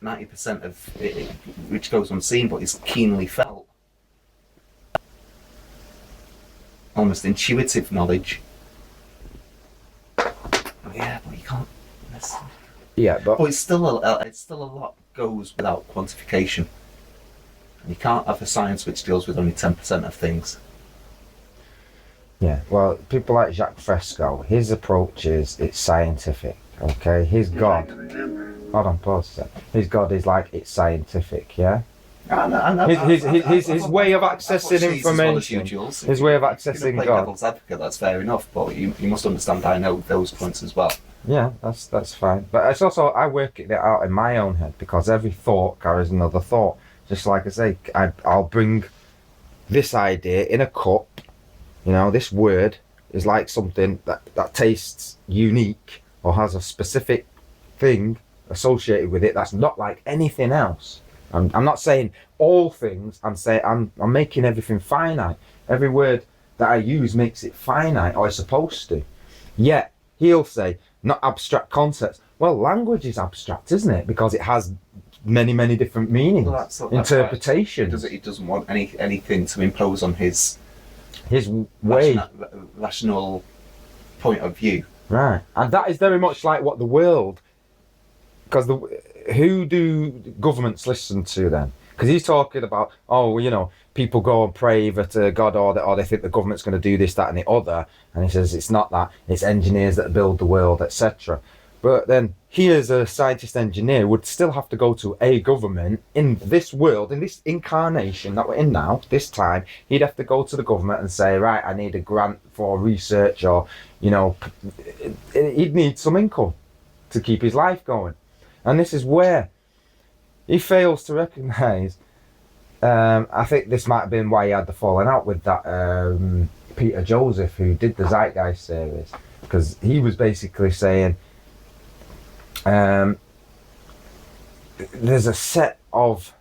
90% of it, which goes unseen, but is keenly felt. Almost intuitive knowledge. Yeah, but you can't. Yeah, but it's still a lot goes without quantification. You can't have a science which deals with only 10% of things. yeah, well, people like Jacques Fresco, his approach is it's scientific. Okay, his God. Hold on, pause a sec. His God is like it's scientific. Yeah. His way of accessing information, his way of accessing God. Devil's advocate, that's fair enough, but you must understand I know those points as well. Yeah, that's fine. But it's also, I work it out in my own head, because every thought carries another thought. Just like I say, I'll bring this idea in a cup. You know, this word is like something that tastes unique or has a specific thing associated with it that's not like anything else. I'm not saying all things. I'm making everything finite. Every word that I use makes it finite, or it's supposed to. Yet he'll say not abstract concepts. Well, language is abstract, isn't it? Because it has many different meanings, that's interpretations. He doesn't want anything to impose on his way, rational point of view. Right, and that is very much like what the world. Because who do governments listen to then? Because he's talking about, people go and pray either to God or they think the government's going to do this, that, and the other. And he says it's not that; it's engineers that build the world, etc. But then he, as a scientist engineer, would still have to go to a government in this world, in this incarnation that we're in now, this time. He'd have to go to the government and say, right, I need a grant for research, or, he'd need some income to keep his life going. And this is where he fails to recognise. I think this might have been why he had the falling out with that Peter Joseph, who did the ZIETGEIST series, because he was basically saying there's a set of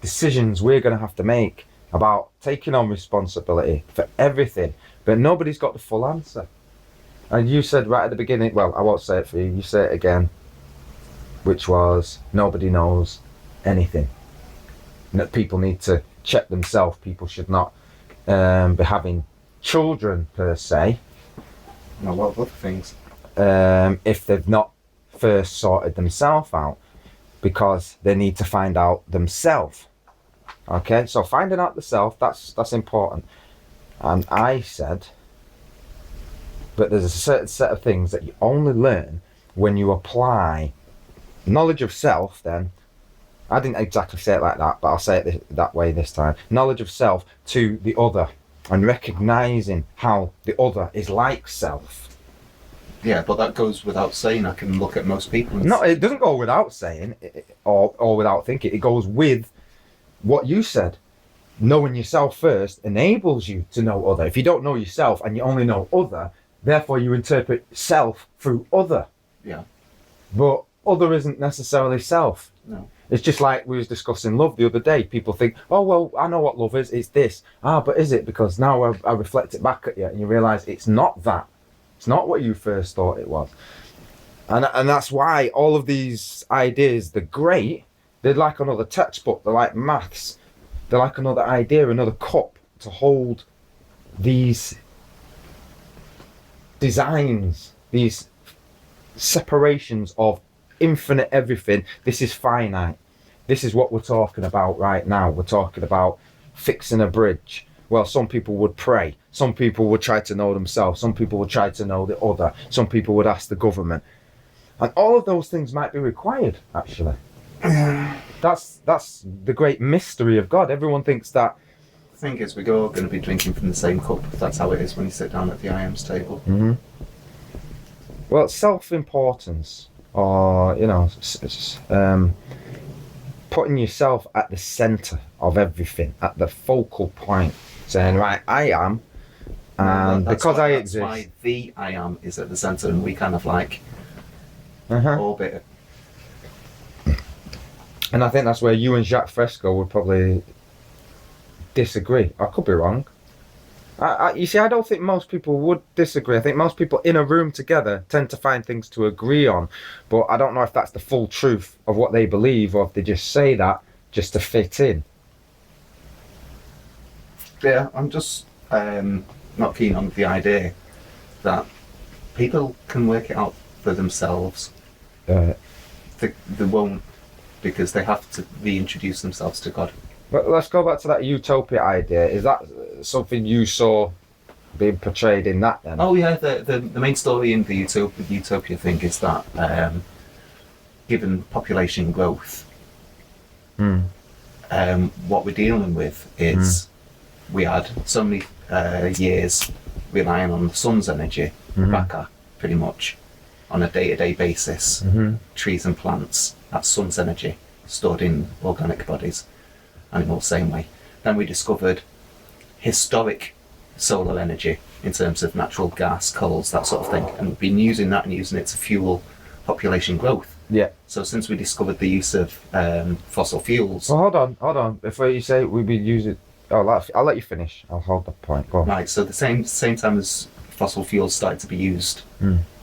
decisions we're going to have to make about taking on responsibility for everything, but nobody's got the full answer. And you said right at the beginning, well, I won't say it for you, you say it again, which was nobody knows anything. And that people need to check themselves. People should not be having children per se. No, what other things? If they've not first sorted themselves out, because they need to find out themselves. Okay, so finding out the self, that's important. And I said, but there's a certain set of things that you only learn when you apply knowledge of self. Then I didn't exactly say it like that, but I'll say it that way this time. Knowledge of self to the other, and recognizing how the other is like self. Yeah, but that goes without saying. I can look at most people and no, it doesn't go without saying or without thinking. It goes with what you said. Knowing yourself first enables you to know other. If you don't know yourself and you only know other, therefore you interpret self through other. Yeah. But other isn't necessarily self. No. It's just like we was discussing love the other day. People think, oh, well, I know what love is. It's this. But is it? Because now I reflect it back at you and you realise it's not that. It's not what you first thought it was. And that's why all of these ideas, they're great. They're like another textbook. They're like maths. They're like another idea, another cup to hold these designs, these separations of infinite everything. This is finite. This is what we're talking about right now. We're talking about fixing a bridge. Well, some people would pray. Some people would try to know themselves. Some people would try to know the other. Some people would ask the government. And all of those things might be required, actually. That's the great mystery of God. Everyone thinks that. The thing is, we're all going to be drinking from the same cup. That's how it is when you sit down at the IM's table. Mm-hmm. Well, self-importance, or, putting yourself at the centre of everything, at the focal point, saying, right, I am, and because I exist. That's why the I am is at the centre, and we kind of like orbit. And I think that's where you and Jacques Fresco would probably disagree. I could be wrong. You see, I don't think most people would disagree. I think most people in a room together tend to find things to agree on, but I don't know if that's the full truth of what they believe, or if they just say that just to fit in. Yeah, I'm just not keen on the idea that people can work it out for themselves. They won't, because they have to reintroduce themselves to God. But let's go back to that utopia idea. Is that something you saw being portrayed in that then? Oh yeah, the main story in the Utopia thing is that given population growth, what we're dealing with is we had so many years relying on the sun's energy, bacca, pretty much, on a day-to-day basis. Trees and plants, that's sun's energy stored in organic bodies, animals same way. Then we discovered historic solar energy in terms of natural gas, coals, that sort of thing, and we've been using that and using it to fuel population growth. Yeah. So since we discovered the use of fossil fuels... Well, hold on. Before you say we've been using... Oh, I'll let you finish. I'll hold the point. Go on. Right, so the same time as fossil fuels started to be used,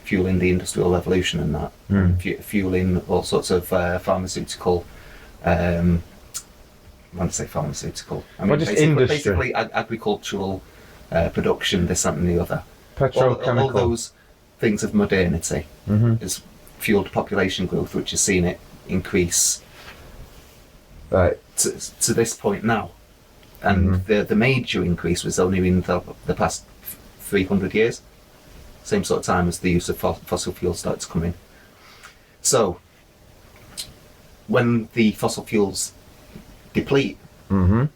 fueling the Industrial Revolution and that, fueling all sorts of pharmaceutical... when I say pharmaceutical, I mean just industry. Basically agricultural production, this, that and the other. Petrochemical. All those things of modernity has fueled population growth, which has seen it increase Right. to this point now. And the major increase was only in the past 300 years. Same sort of time as the use of fossil fuels started to come in. So, when the fossil fuels deplete, then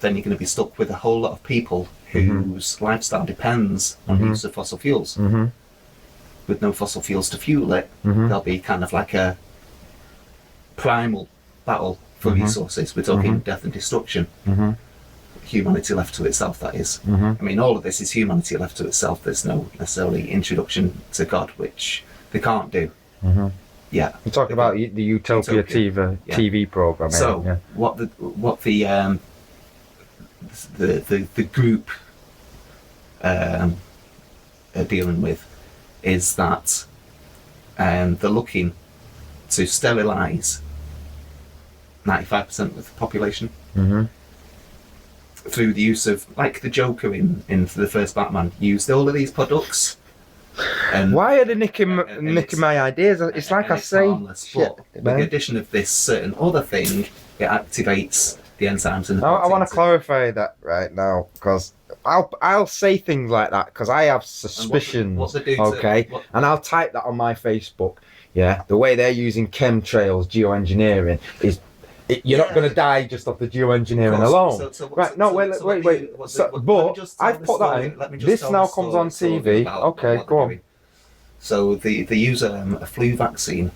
you're going to be stuck with a whole lot of people whose lifestyle depends on the use of fossil fuels. With no fossil fuels to fuel it, there'll be kind of like a primal battle for resources. We're talking death and destruction. Humanity left to itself, that is. I mean, all of this is humanity left to itself. There's no necessarily introduction to God, which they can't do. Yeah, We're talking about the Utopia TV program. So what the group are dealing with is that they're looking to sterilise 95% of the population through the use of, like the Joker in the first Batman, used all of these products. And why are they nicking my ideas? It's like I say, harmless, but with the addition of this certain other thing, it activates the enzymes in the I want to clarify that right now, because I'll say things like that because I have suspicions. And I'll type that on my Facebook. Yeah, the way they're using chemtrails, geoengineering is. You're not going to die just off the geoengineering alone. Wait. But I've put that in. This now comes on TV. Okay, go on. So they use a flu vaccine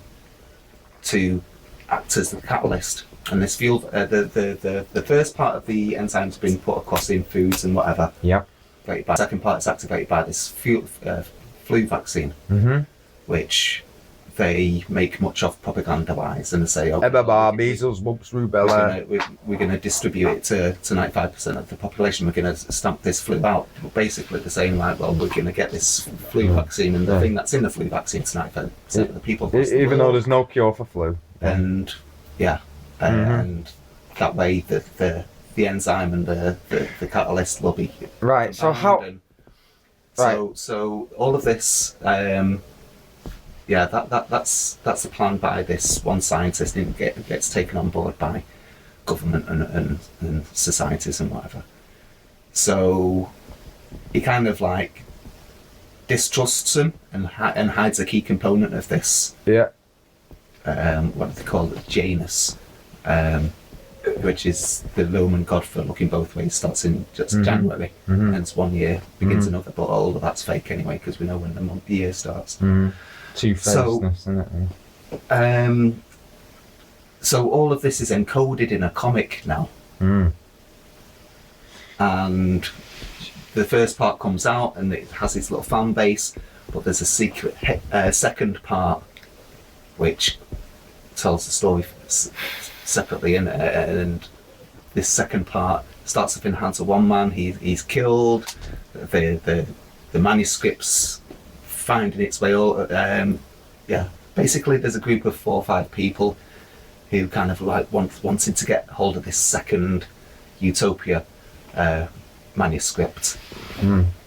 to act as the catalyst, and this fuel, the first part of the enzymes being put across in foods and whatever. Yeah. The second part is activated by this flu vaccine, which they make much of propaganda-wise, and they say, measles, mumps, rubella. We're going to distribute it to 95% of the population. We're going to stamp this flu out. But basically, they're saying, like, well, we're going to get this flu vaccine, and the thing that's in the flu vaccine is 95% of the people. Even though there's no cure for flu. And and that way the enzyme and the catalyst will be right. So how? So all of this. That's the plan by this one scientist, and it gets taken on board by government and societies and whatever. So he kind of like distrusts them and hides a key component of this. Yeah. What do they call it? Janus, which is the Roman god for looking both ways. Starts in just January, hence 1 year begins another. But all of that's fake anyway, because we know when the year starts. Two-facedness, isn't it? So all of this is encoded in a comic now. And the first part comes out and it has its little fan base, but there's a secret second part which tells the story separately, and this second part starts off in the hands of one man. He's killed. The manuscripts finding its way all. Basically, there's a group of 4 or 5 people who kind of like wanted to get hold of this second Utopia manuscript.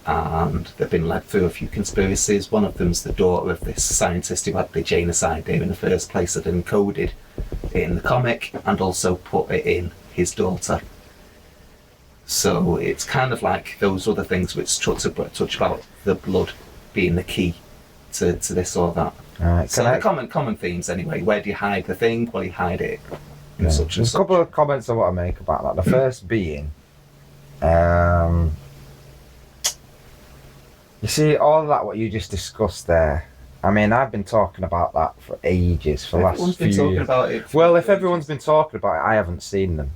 And they've been led through a few conspiracies. One of them's the daughter of this scientist who had the Janus idea in the first place, had encoded it in the comic and also put it in his daughter. So it's kind of like those other things which touch about the blood being the key to this or that. Right, so the common themes anyway. Where do you hide the thing? Well, you hide it in such and There's such. a couple of comments I want to make about that. The first being, you see all that what you just discussed there. I mean, I've been talking about that for ages, for the last few years. About it well, if everyone's been talking about it, I haven't seen them.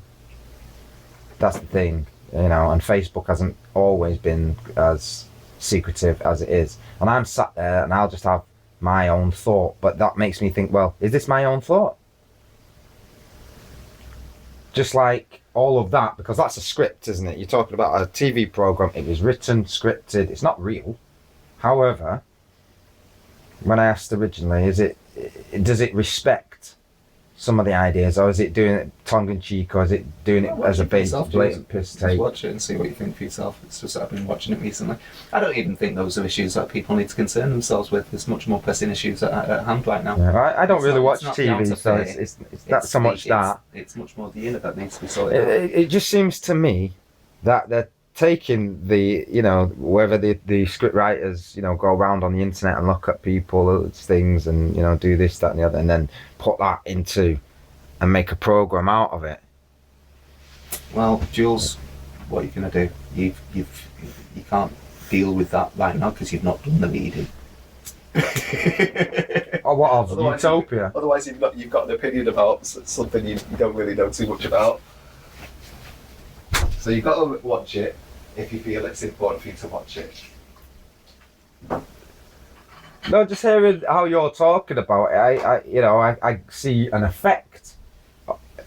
That's the thing, you know. And Facebook hasn't always been as secretive as it is. And I'm sat there, and I'll just have my own thought, but that makes me think, well, is this my own thought? Just like all of that, because that's a script, isn't it? You're talking about a TV program. It was written, scripted. It's not real. However, when I asked originally, does it respect some of the ideas, or is it doing it tongue-in-cheek, or is it doing it as a blatant piss take? Just watch it and see what you think for yourself. It's just I've been watching it recently. I don't even think those are issues that people need to concern themselves with. There's much more pressing issues at hand right now. Yeah, I don't really watch TV, so it's not so much that. It's much more the inner that needs to be sorted out. It just seems to me that they're taking the, you know, whether the script writers, you know, go around on the internet and look at people's things and, you know, do this, that and the other, and then put that into and make a program out of it. Well, Jules, what are you going to do? You can't deal with that right now because you've not done the reading. Oh, what of Utopia? Otherwise, you've got an opinion about something you don't really know too much about. So you've got to watch it if you feel it's important for you to watch it. No, just hearing how you're talking about it, I see an effect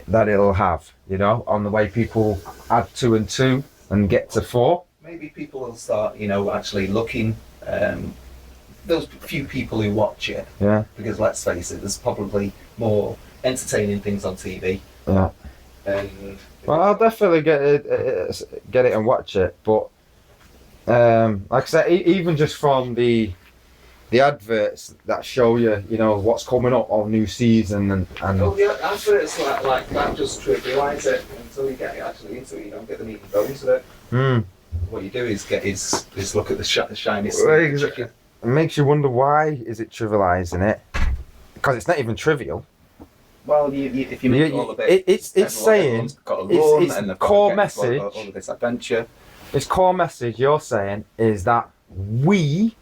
that it'll have, you know, on the way people add 2 and 2 and get to 4. Maybe people will start, you know, actually looking. Those few people who watch it, yeah. Because let's face it, there's probably more entertaining things on TV. Yeah. And well, I'll definitely get it and watch it, but like I said, even just from the adverts that show you, you know, what's coming up on new season and oh yeah, adverts like that just trivialise it until you get actually into it. You don't get the meat and bones of it. What you do is look at the shiny chicken. It makes you wonder, why is it trivialising it? Because it's not even trivial. Well, if you make all of it, it's saying got a run it's and they've core got message. all of this adventure. Its core message, you're saying, is that we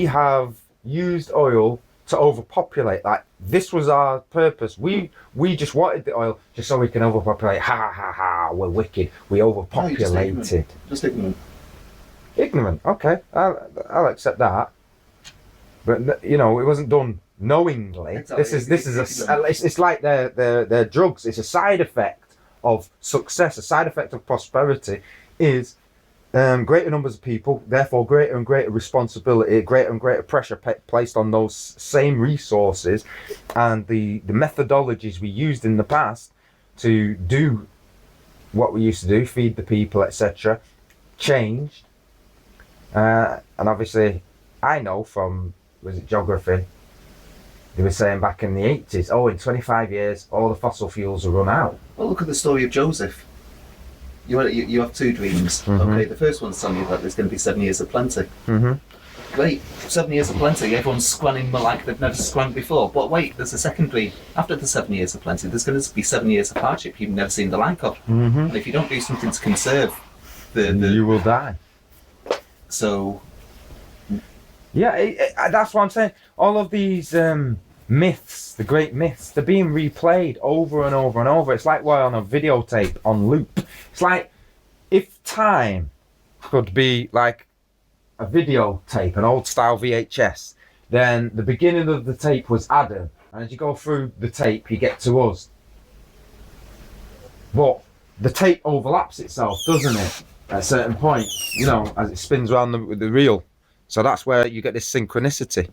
have used oil to overpopulate. Like, this was our purpose. We just wanted the oil just so we can overpopulate. Ha ha ha! We're wicked. We overpopulated. No, just ignorant. Ignorant. Okay, I'll accept that. But you know, it wasn't done knowingly. Exactly. This is it's like their drugs. It's a side effect of success. A side effect of prosperity is greater numbers of people, therefore greater and greater responsibility, greater and greater pressure placed on those same resources, and the methodologies we used in the past to do what we used to do, feed the people, etc., changed. And obviously, I know from, was it geography, they were saying back in the 80s, oh, in 25 years, all the fossil fuels will run out. Well, look at the story of Joseph. You have 2 dreams. Mm-hmm. Okay, the first one's telling you that there's going to be 7 years of plenty. Mm-hmm. Great, 7 years of plenty. Everyone's scranning like they've never scranned before. But wait, there's a second dream. After the 7 years of plenty, there's going to be 7 years of hardship you've never seen the like of. Mm-hmm. And if you don't do something to conserve you will die. So yeah, that's what I'm saying. All of these myths, the great myths, they're being replayed over and over and over. It's like we're on a videotape on loop. It's like if time could be like a videotape, an old style VHS, then the beginning of the tape was Adam, and as you go through the tape you get to us. But the tape overlaps itself, doesn't it? At a certain point, you know, as it spins around the reel. So that's where you get this synchronicity.